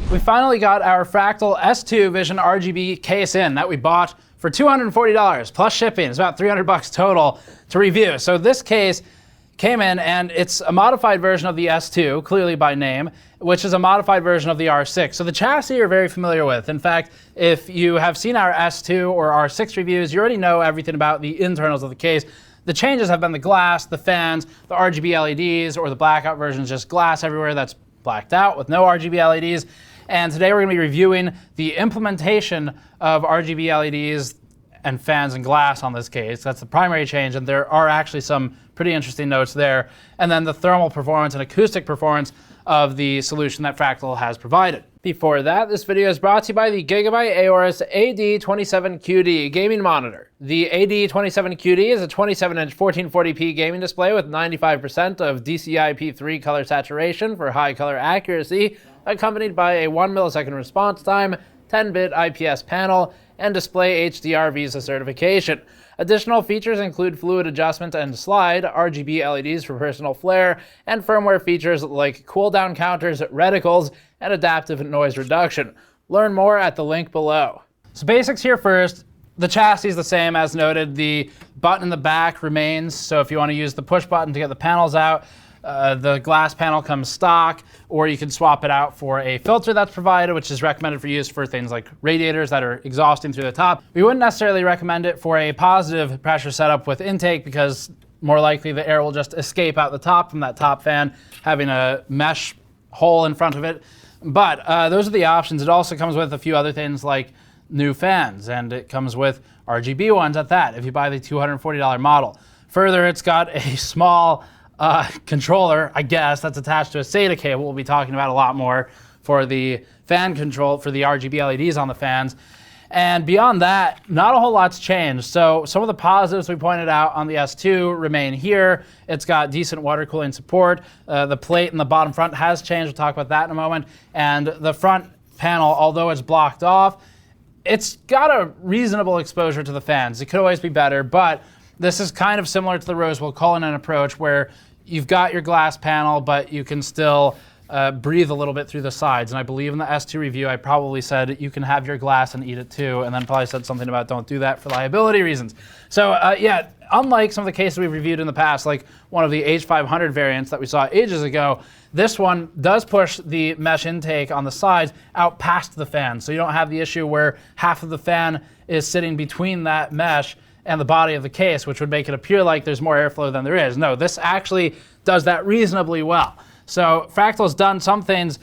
We finally got our Fractal S2 Vision RGB case in that we bought for $240 plus shipping. It's about $300 total to review. So this case came in and it's a modified version of the S2, clearly by name, which is a modified version of the R6. So the chassis you're very familiar with. In fact, if you have seen our S2 or R6 reviews, you already know everything about the internals of the case. The changes have been the glass, the fans, the RGB LEDs, or the blackout version is just glass everywhere that's blacked out with no RGB LEDs. And today we're going to be reviewing the implementation of RGB LEDs and fans and glass on this case. That's the primary change, and there are actually some pretty interesting notes there. And then the thermal performance and acoustic performance of the solution that Fractal has provided. Before that, this video is brought to you by the Gigabyte Aorus AD27QD gaming monitor. The AD27QD is a 27-inch 1440p gaming display with 95% of DCI-P3 color saturation for high color accuracy, accompanied by a 1 millisecond response time, 10-bit IPS panel, and display HDR Visa certification. Additional features include fluid adjustment and slide, RGB LEDs for personal flair, and firmware features like cool-down counters, reticles, and adaptive noise reduction. Learn more at the link below. So basics here first. The chassis is the same as noted. The button in the back remains, so if you want to use the push button to get the panels out, the glass panel comes stock, or you can swap it out for a filter that's provided, which is recommended for use for things like radiators that are exhausting through the top. We wouldn't necessarily recommend it for a positive pressure setup with intake because more likely the air will just escape out the top from that top fan, having a mesh hole in front of it. But those are the options. It also comes with a few other things like new fans, and it comes with RGB ones at that if you buy the $240 model. Further, it's got a small controller, I guess, that's attached to a SATA cable. We'll be talking about a lot more for the fan control for the RGB LEDs on the fans. And beyond that, not a whole lot's changed. So some of the positives we pointed out on the S2 remain here. It's got decent water cooling support. The plate in the bottom front has changed. We'll talk about that in a moment. And the front panel, although it's blocked off, it's got a reasonable exposure to the fans. It could always be better, but this is kind of similar to the Coleman approach where you've got your glass panel, but you can still breathe a little bit through the sides. And I believe in the S2 review, I probably said you can have your glass and eat it too, and then probably said something about don't do that for liability reasons. So yeah, unlike some of the cases we've reviewed in the past, like one of the H500 variants that we saw ages ago, this one does push the mesh intake on the sides out past the fan. So you don't have the issue where half of the fan is sitting between that mesh and the body of the case, which would make it appear like there's more airflow than there is. No, this actually does that reasonably well. So Fractal's done some things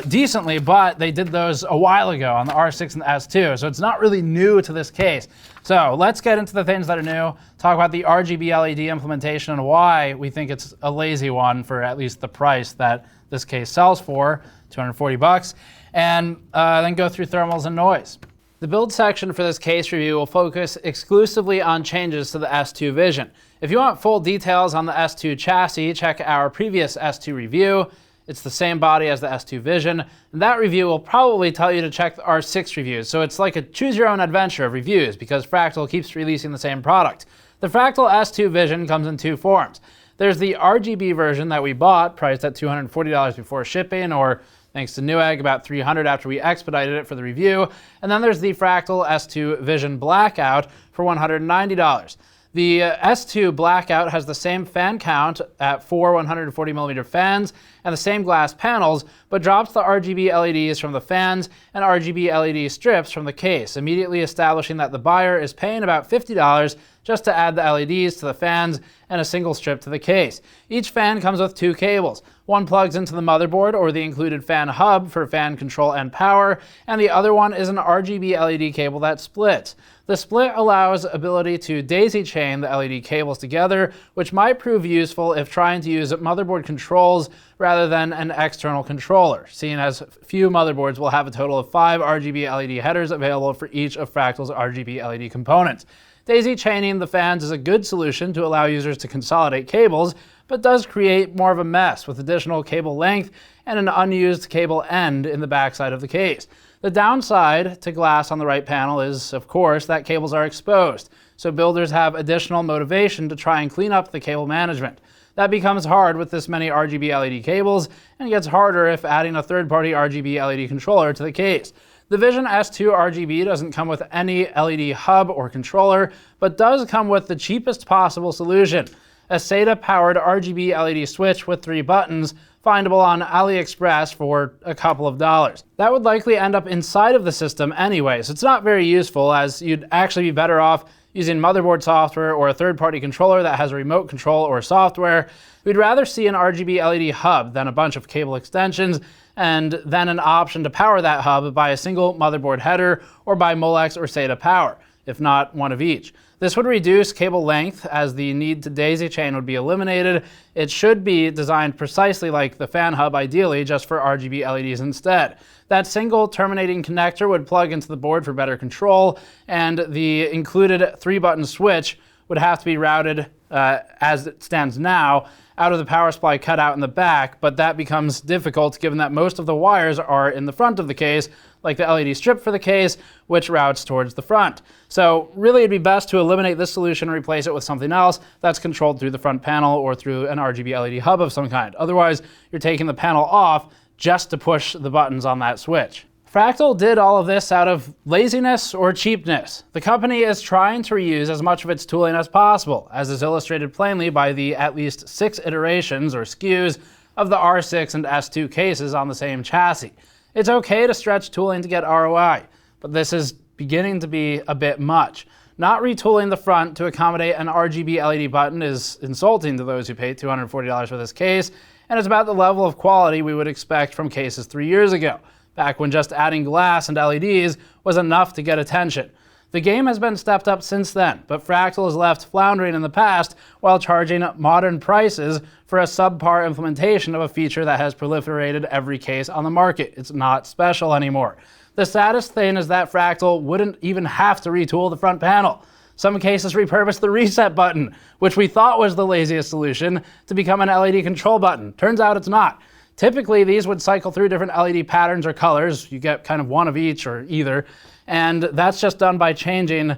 decently, but they did those a while ago on the R6 and the S2, so it's not really new to this case. So let's get into the things that are new, talk about the RGB LED implementation and why we think it's a lazy one for at least the price that this case sells for, $240, and then go through thermals and noise. The build section for this case review will focus exclusively on changes to the S2 Vision. If you want full details on the S2 chassis, check our previous S2 review. It's the same body as the S2 Vision, and that review will probably tell you to check the R6 reviews. So it's like a choose your own adventure of reviews because Fractal keeps releasing the same product. The Fractal S2 Vision comes in two forms. There's the RGB version that we bought, priced at $240 before shipping, or thanks to Newegg, about $300 after we expedited it for the review. And then there's the Fractal S2 Vision Blackout for $190. The S2 Blackout has the same fan count at 4 140mm fans and the same glass panels, but drops the RGB LEDs from the fans and RGB LED strips from the case, immediately establishing that the buyer is paying about $50 just to add the LEDs to the fans and a single strip to the case. Each fan comes with two cables. One plugs into the motherboard or the included fan hub for fan control and power, and the other one is an RGB LED cable that splits. The split allows ability to daisy chain the LED cables together, which might prove useful if trying to use motherboard controls rather than an external controller, seeing as few motherboards will have a total of 5 RGB LED headers available for each of Fractal's RGB LED components. Daisy chaining the fans is a good solution to allow users to consolidate cables, but does create more of a mess with additional cable length and an unused cable end in the backside of the case. The downside to glass on the right panel is, of course, that cables are exposed, so builders have additional motivation to try and clean up the cable management. That becomes hard with this many RGB LED cables, and gets harder if adding a third-party RGB LED controller to the case. The Vision S2 RGB doesn't come with any LED hub or controller, but does come with the cheapest possible solution, a SATA-powered RGB LED switch with 3 buttons, findable on AliExpress for a couple of dollars. That would likely end up inside of the system anyway, so it's not very useful, as you'd actually be better off using motherboard software or a third-party controller that has a remote control or software. We'd rather see an RGB LED hub than a bunch of cable extensions, and then an option to power that hub by a single motherboard header or by Molex or SATA power, if not one of each. This would reduce cable length, as the need to daisy chain would be eliminated. It should be designed precisely like the fan hub, ideally just for RGB LEDs instead. That single terminating connector would plug into the board for better control, and the included 3-button switch would have to be routed, as it stands now, out of the power supply cut out in the back, but that becomes difficult given that most of the wires are in the front of the case, like the LED strip for the case, which routes towards the front. So really it'd be best to eliminate this solution and replace it with something else that's controlled through the front panel or through an RGB LED hub of some kind. Otherwise, you're taking the panel off just to push the buttons on that switch. Fractal did all of this out of laziness or cheapness. The company is trying to reuse as much of its tooling as possible, as is illustrated plainly by the at least 6 iterations or SKUs of the R6 and S2 cases on the same chassis. It's okay to stretch tooling to get ROI, but this is beginning to be a bit much. Not retooling the front to accommodate an RGB LED button is insulting to those who paid $240 for this case, and it's about the level of quality we would expect from cases 3 years ago, back when just adding glass and LEDs was enough to get attention. The game has been stepped up since then, but Fractal is left floundering in the past while charging modern prices for a subpar implementation of a feature that has proliferated every case on the market. It's not special anymore. The saddest thing is that Fractal wouldn't even have to retool the front panel. Some cases repurpose the reset button, which we thought was the laziest solution, to become an LED control button. Turns out it's not. Typically, these would cycle through different LED patterns or colors. You get kind of one of each or either. And that's just done by changing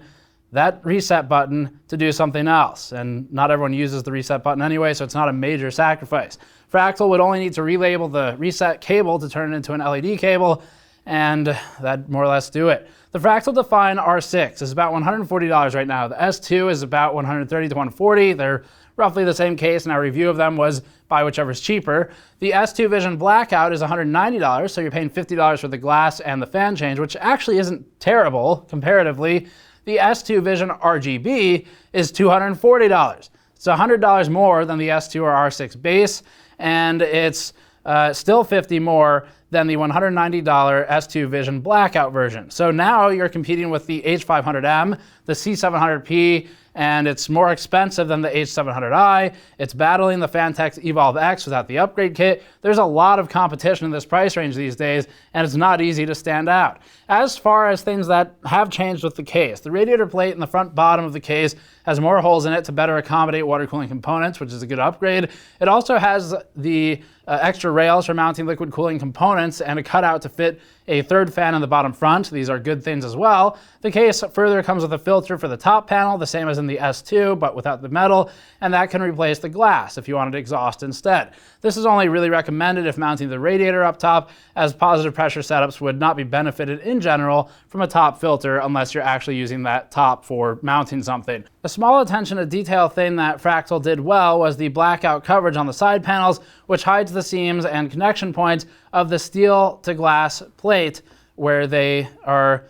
that reset button to do something else. And not everyone uses the reset button anyway, so it's not a major sacrifice. Fractal would only need to relabel the reset cable to turn it into an LED cable, and that'd more or less do it. The Fractal Define R6 is about $140 right now. The S2 is about $130 to $140. They're roughly the same case, and our review of them was buy whichever's cheaper. The S2 Vision Blackout is $190, so you're paying $50 for the glass and the fan change, which actually isn't terrible comparatively. The S2 Vision RGB is $240. It's $100 more than the S2 or R6 base, and it's still $50 more than the $190 S2 Vision Blackout version. So now you're competing with the H500M, the C700P, and it's more expensive than the H700i. It's battling the Phanteks Evolve X without the upgrade kit. There's a lot of competition in this price range these days, and it's not easy to stand out. As far as things that have changed with the case, the radiator plate in the front bottom of the case has more holes in it to better accommodate water cooling components, which is a good upgrade. It also has the extra rails for mounting liquid cooling components and a cutout to fit a third fan in the bottom front. These are good things as well. The case further comes with a filter for the top panel, the same as in the S2, but without the metal, and that can replace the glass if you wanted exhaust instead. This is only really recommended if mounting the radiator up top, as positive pressure setups would not be benefited in general from a top filter unless you're actually using that top for mounting something. A small attention to detail thing that Fractal did well was the blackout coverage on the side panels, which hides the seams and connection points of the steel to glass plate where they are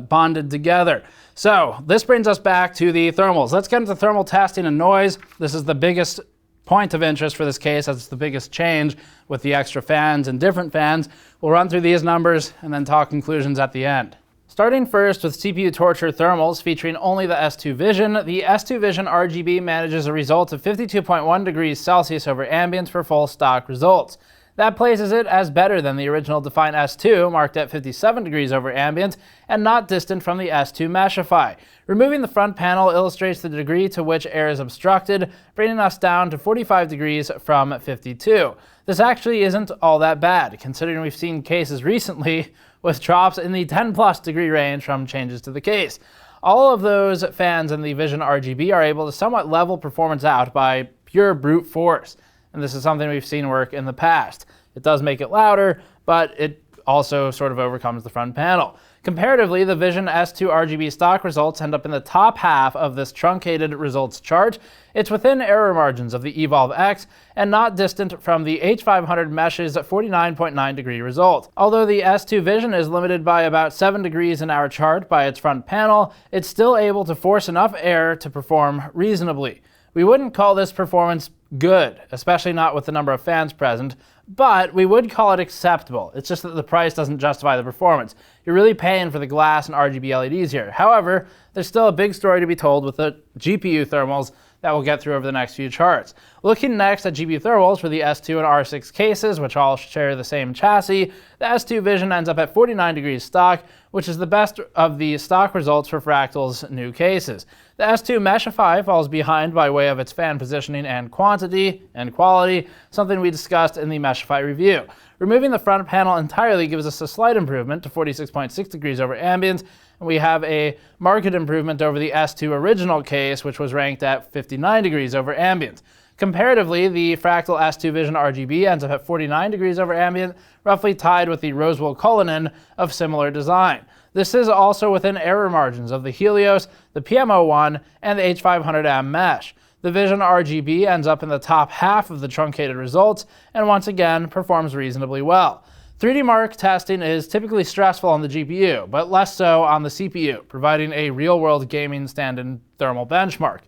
bonded together. So this brings us back to the thermals. Let's get into thermal testing and noise. This is the biggest point of interest for this case, as it's the biggest change with the extra fans and different fans. We'll run through these numbers and then talk conclusions at the end. Starting first with CPU torture thermals featuring only the S2 Vision, the S2 Vision RGB manages a result of 52.1 degrees Celsius over ambient for full stock results. That places it as better than the original Define S2, marked at 57 degrees over ambient, and not distant from the S2 Meshify. Removing the front panel illustrates the degree to which air is obstructed, bringing us down to 45 degrees from 52. This actually isn't all that bad, considering we've seen cases recently with drops in the 10+ degree range from changes to the case. All of those fans in the Vision RGB are able to somewhat level performance out by pure brute force. And this is something we've seen work in the past. It does make it louder, but it also sort of overcomes the front panel. Comparatively, the Vision S2 RGB stock results end up in the top half of this truncated results chart. It's within error margins of the Evolve X and not distant from the H500 Mesh's 49.9 degree result. Although the S2 Vision is limited by about 7 degrees in our chart by its front panel, it's still able to force enough air to perform reasonably. We wouldn't call this performance good, especially not with the number of fans present, but we would call it acceptable. It's just that the price doesn't justify the performance. You're really paying for the glass and RGB LEDs here. However, there's still a big story to be told with the GPU thermals that we'll get through over the next few charts. Looking next at GPU thermals for the S2 and R6 cases, which all share the same chassis, the S2 Vision ends up at 49 degrees stock, which is the best of the stock results for Fractal's new cases. The S2 Meshify falls behind by way of its fan positioning and quantity and quality, something we discussed in the Meshify review. Removing the front panel entirely gives us a slight improvement to 46.6 degrees over ambient, and we have a marked improvement over the S2 original case, which was ranked at 59 degrees over ambient. Comparatively, the Fractal S2 Vision RGB ends up at 49 degrees over ambient, roughly tied with the Coleman of similar design. This is also within error margins of the Helios, the PM01, and the H500M Mesh. The Vision RGB ends up in the top half of the truncated results, and once again performs reasonably well. 3D Mark testing is typically stressful on the GPU, but less so on the CPU, providing a real-world gaming stand-in thermal benchmark.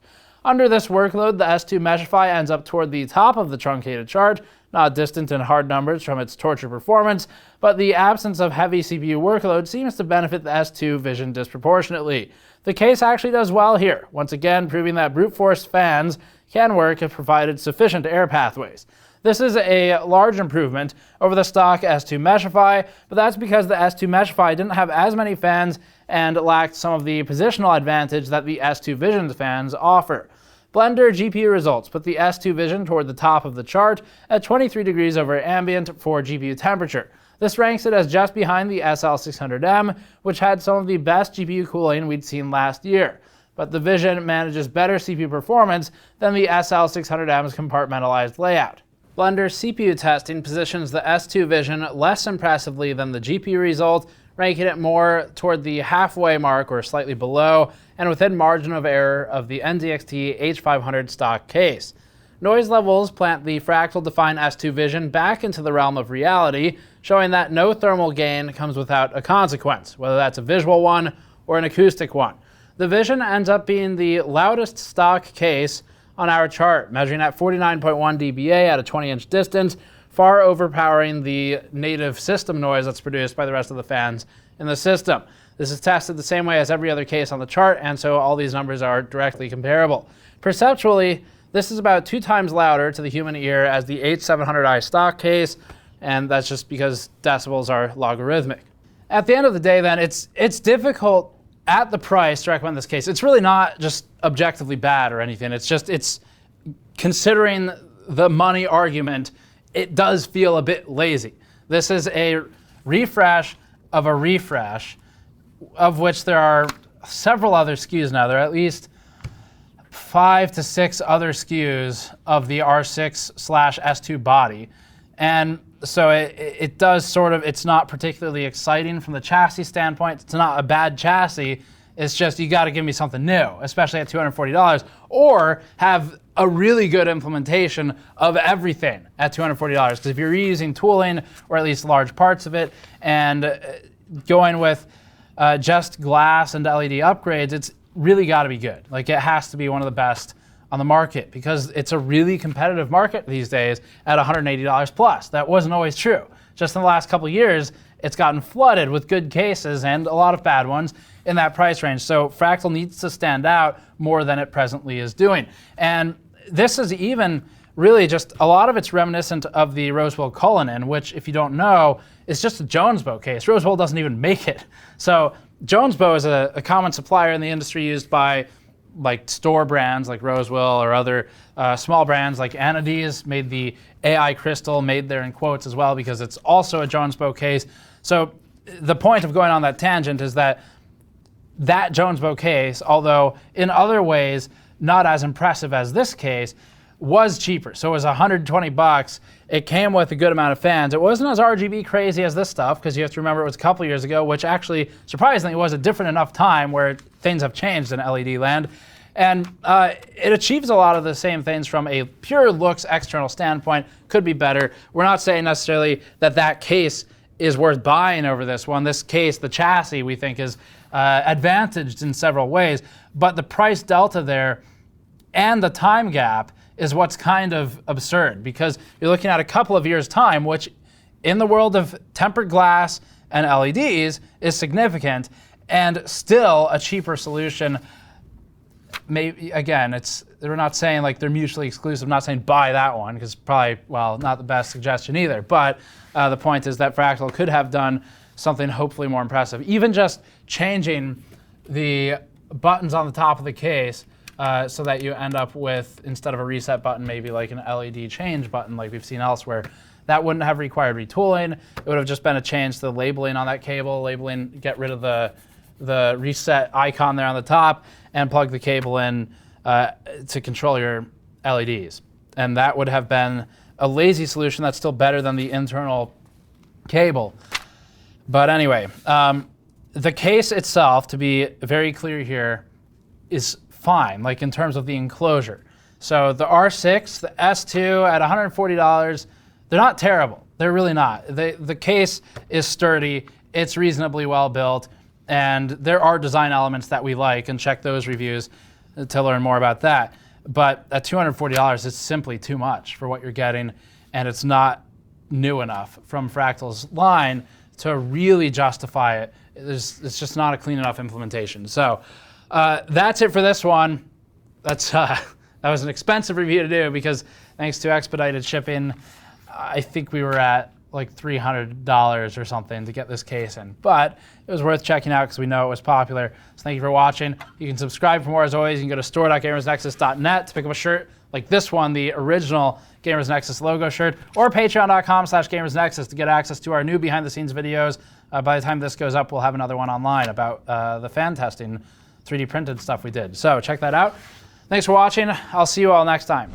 Under this workload, the S2 Meshify ends up toward the top of the truncated chart, not distant in hard numbers from its torture performance, but the absence of heavy CPU workload seems to benefit the S2 Vision disproportionately. The case actually does well here, once again proving that brute force fans can work if provided sufficient air pathways. This is a large improvement over the stock S2 Meshify, but that's because the S2 Meshify didn't have as many fans and lacked some of the positional advantage that the S2 Vision's fans offer. Blender GPU results put the S2 Vision toward the top of the chart at 23 degrees over ambient for GPU temperature. This ranks it as just behind the SL600M, which had some of the best GPU cooling we'd seen last year. But the Vision manages better CPU performance than the SL600M's compartmentalized layout. Blender CPU testing positions the S2 Vision less impressively than the GPU result, ranking it more toward the halfway mark or slightly below, and within margin of error of the NZXT H500 stock case. Noise levels plant the Fractal-defined S2 Vision back into the realm of reality, showing that no thermal gain comes without a consequence, whether that's a visual one or an acoustic one. The Vision ends up being the loudest stock case on our chart, measuring at 49.1 dBA at a 20-inch distance, far overpowering the native system noise that's produced by the rest of the fans in the system. This is tested the same way as every other case on the chart, and so all these numbers are directly comparable. Perceptually, this is about 2 times louder to the human ear as the H700i stock case, and that's just because decibels are logarithmic. At the end of the day, then, it's difficult at the price to recommend this case. It's really not just objectively bad or anything. It's considering the money argument, it does feel a bit lazy. This is a refresh of a refresh, of which there are several other SKUs now. There are at least 5 to 6 other SKUs of the R6/S2 body. And so it does sort of, it's not particularly exciting from the chassis standpoint. It's not a bad chassis. It's just, you got to give me something new, especially at $240, or have a really good implementation of everything at $240. Because if you're reusing tooling, or at least large parts of it, and going with just glass and LED upgrades, it's really got to be good. Like, it has to be one of the best on the market, because it's a really competitive market these days at $180 plus. That wasn't always true. Just in the last couple of years, it's gotten flooded with good cases and a lot of bad ones in that price range. So Fractal needs to stand out more than it presently is doing. And this is even really just, a lot of it's reminiscent of the Coleman, which, if you don't know, is just a Jones Bow case. Rosewell doesn't even make it. So Jones Bow is a common supplier in the industry used by like store brands like Rosewell, or other small brands like Anades, made the AI Crystal, made there in quotes as well, because it's also a Jones Bow case. So the point of going on that tangent is that Jones Bow case, although in other ways not as impressive as this case, was cheaper. So it was 120 bucks. It came with a good amount of fans. It wasn't as RGB crazy as this stuff, because you have to remember it was a couple years ago, which actually, surprisingly, was a different enough time where things have changed in LED land. And it achieves a lot of the same things from a pure looks external standpoint. Could be better. We're not saying necessarily that that case is worth buying over this one. This case, the chassis, we think is advantaged in several ways, but the price delta there and the time gap is what's kind of absurd, because you're looking at a couple of years' time, which in the world of tempered glass and LEDs is significant, and still a cheaper solution. Maybe, again, we're not saying like they're mutually exclusive. I'm not saying buy that one, because probably, well, not the best suggestion either. But the point is that Fractal could have done something hopefully more impressive. Even just changing the buttons on the top of the case so that you end up with, instead of a reset button, maybe like an LED change button like we've seen elsewhere. That wouldn't have required retooling. It would have just been a change to the labeling on that cable. Labeling, get rid of the reset icon there on the top, and plug the cable in to control your LEDs. And that would have been a lazy solution that's still better than the internal cable. But anyway, the case itself, to be very clear here, is fine, like in terms of the enclosure. So the R6, the S2 at $140, they're not terrible. They're really not. The case is sturdy, it's reasonably well built, and there are design elements that we like, and check those reviews to learn more about that. But at $240, it's simply too much for what you're getting, and it's not new enough from Fractal's line to really justify it. It's just not a clean enough implementation. So that's it for this one. That was an expensive review to do, because thanks to expedited shipping, I think we were at like $300 or something to get this case in. But it was worth checking out because we know it was popular. So thank you for watching. You can subscribe for more as always. You can go to store.gamersnexus.net to pick up a shirt like this one, the original Gamers Nexus logo shirt, or patreon.com/gamersnexus to get access to our new behind the scenes videos. By the time this goes up, we'll have another one online about the fan testing 3D printed stuff we did. So check that out. Thanks for watching. I'll see you all next time.